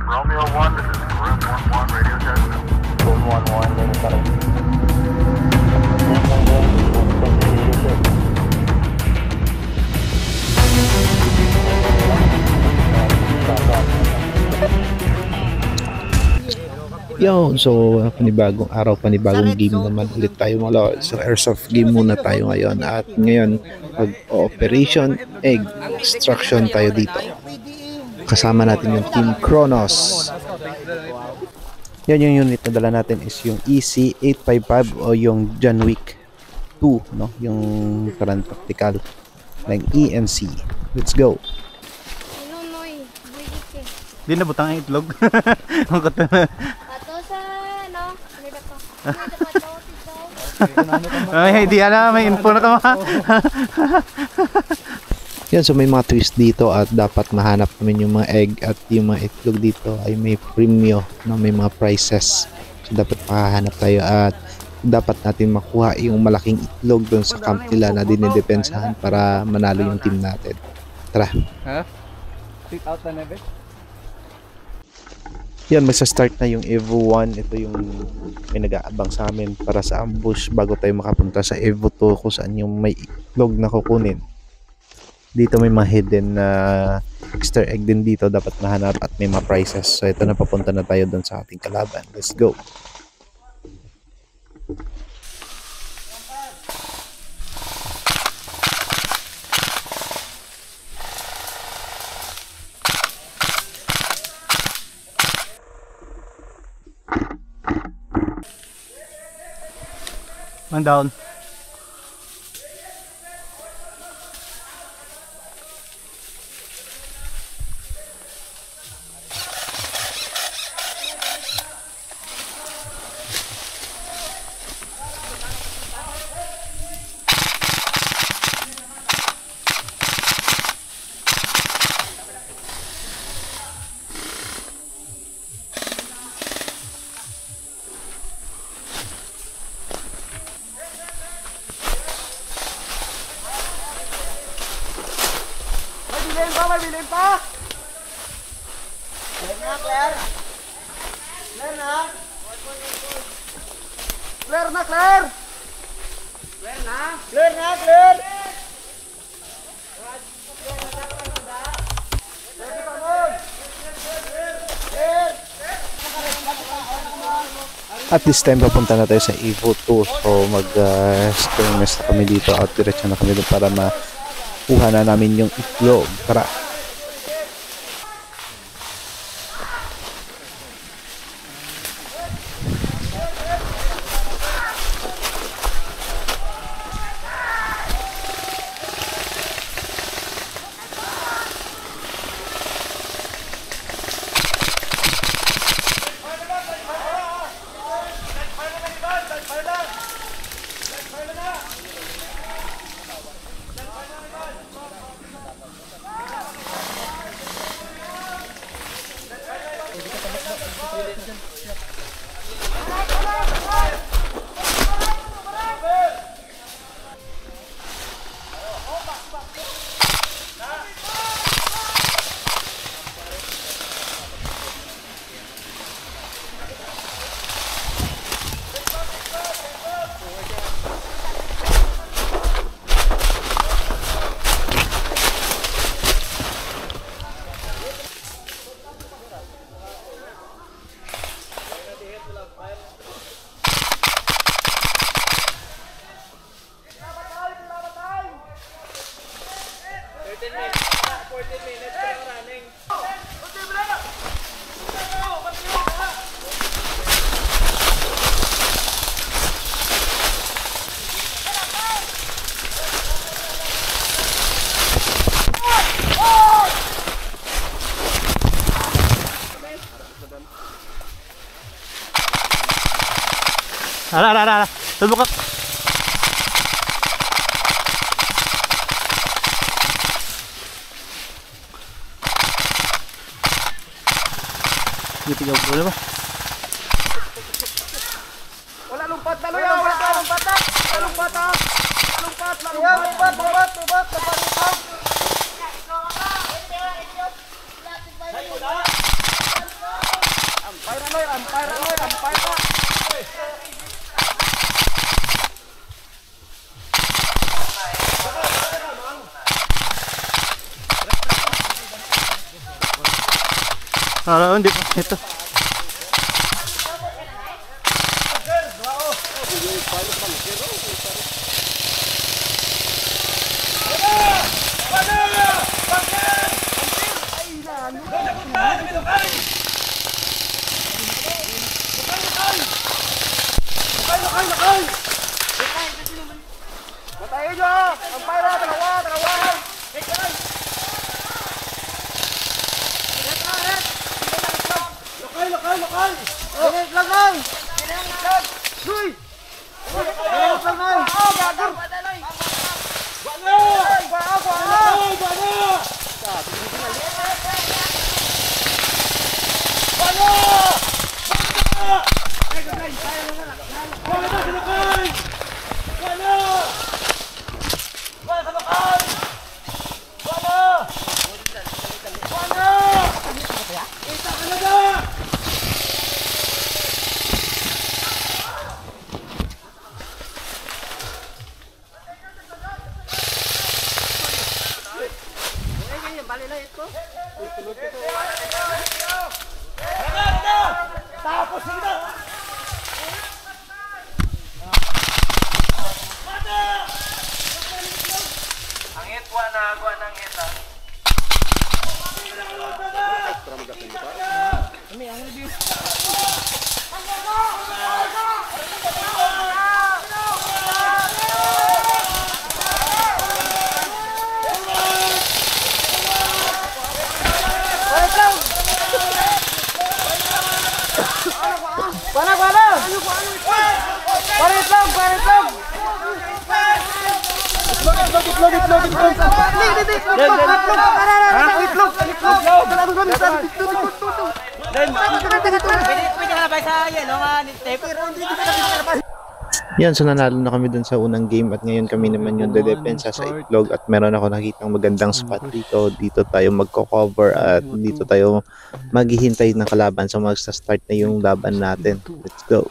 Romeo 1, this is Room 11, radio test. Room 11, radio test. Yo, so panibagong araw, panibagong game naman ulit tayo mga lord. So airsoft game muna tayo ngayon. At ngayon, Operation Egg Extraction tayo dito. Kasama natin yung Team Kronos. Yan yung unit na dala natin is yung EC855 o yung John Wick 2, no? Yung parang tactical ng ENC. Let's go. Di na butang ang itlog. Ay, di na, may info na tama. Yan, so may mga twist dito at dapat mahanap namin yung mga egg at yung mga itlog dito ay may premium, no? May mga prices. So dapat makahanap tayo at dapat natin makuha yung malaking itlog doon sa camp nila na dinidepensahan para manalo yung team natin. Tara. Ha? Take out na nebe? Yan, magsa-start na yung Evo 1. Ito yung may nag-aabang sa amin para sa ambush bago tayo makapunta sa Evo 2 kung saan yung may itlog na kukunin. Dito may mga hidden na Easter egg din dito dapat mahanap at may mga prizes. So ito na, papunta na tayo doon sa ating kalaban. Let's go! Man down. May bilin pa! Clear na, clear! Clear na! Clear na, clear! Clear na! Clear na, clear! At this time papunta na tayo sa Evo 2. So mag-skirmish na kami dito at diretso na kami doon para makuha na namin yung itlog. Tara! Ala. Subukak. Dito yung bola ba? Wala lumpat na luya! Wala lumpat na! Wala lumpat na! Lumpat! Lumpat! Lumpat! Hindi pa. Ito. Batayin nyo! Ang para! Dalawa! Lokal! Direct lang lang! Duy! Direct lang lang! Yan, so nanalo na kami dun sa unang game at ngayon kami naman yung dedepensa sa itlog at meron ako nakitang magandang spot dito. Dito tayo magko-cover at dito tayo maghihintay ng kalaban. So magsa-start na yung laban natin. Let's go!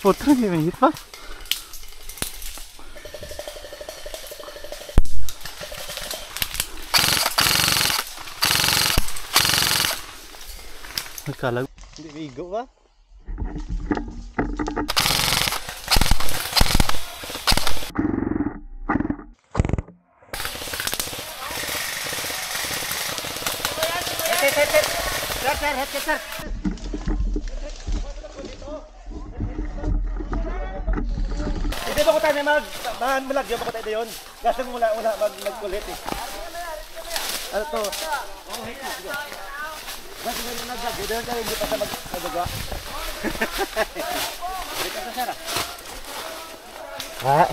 Putra, hindi may hit pa. Nagkalag. Hindi may igo ba? Sir! Hindi ba ko tayo may malagyan ba ko tayo yun? Kasi wala magkulit eh. Ano to? Kasi nga yung naglag, doon tayo hindi pa sa magagawa. Balik ka sa sir ah. Ha?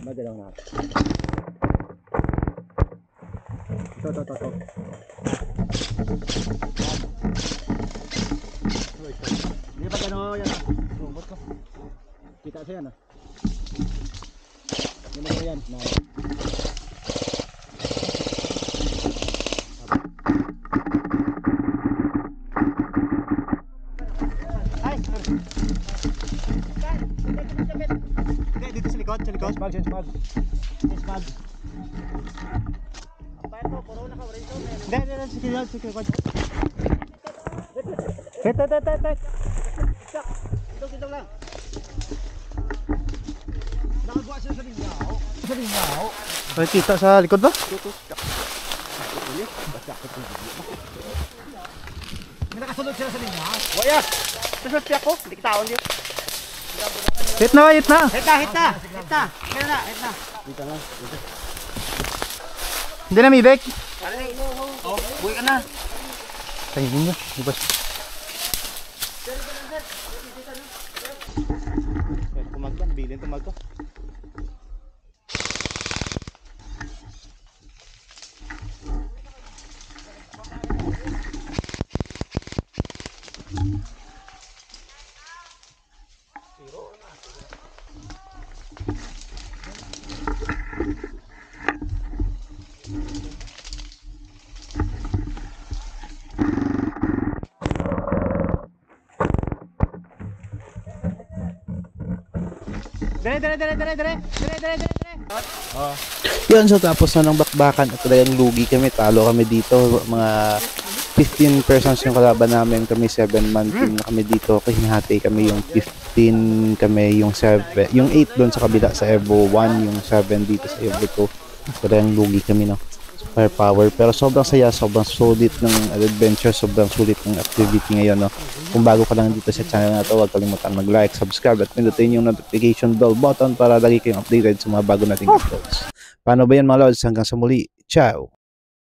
Magalaw na. Ito. Hindi ba gano'n yan ah? Robot ko. Kita siya yan ah. Hindi ba yan? Dito sa likod. Change mag. Hindi, sige yan, sige. Ito. Ito lang. Nakagawa siya sa lingaw. Sa lingaw. May kita sa likod ba? May nakasunod sila sa lingaw. Waya! Susunod siya ako, hindi kita ulit. Hit na. Hit na. Hindi na may back. Buhay ka na. Tingin nyo. Ibas. Tumagka, nabilin tumagka. Dire. Yun, so tapos na ng bakbakan at talagang lugi kami, talo kami dito, mga 15 persons yung kalaban namin, kami 7-man team na kami dito, kasi hinahati kami yung 15, kami yung 7, yung 8 doon sa kabila sa Evo 1, yung 7 dito sa Evo 2, talagang lugi kami no, firepower, pero sobrang saya, sobrang sulit ng adventure, sobrang sulit ng activity ngayon no. Kung bago ka lang dito sa channel na to, huwag kalimutan mag-like, subscribe at pindutin yung notification bell button para lagi kayong updated sa mga bago nating uploads. Paano ba yan mga lods? Hanggang sa muli. Ciao!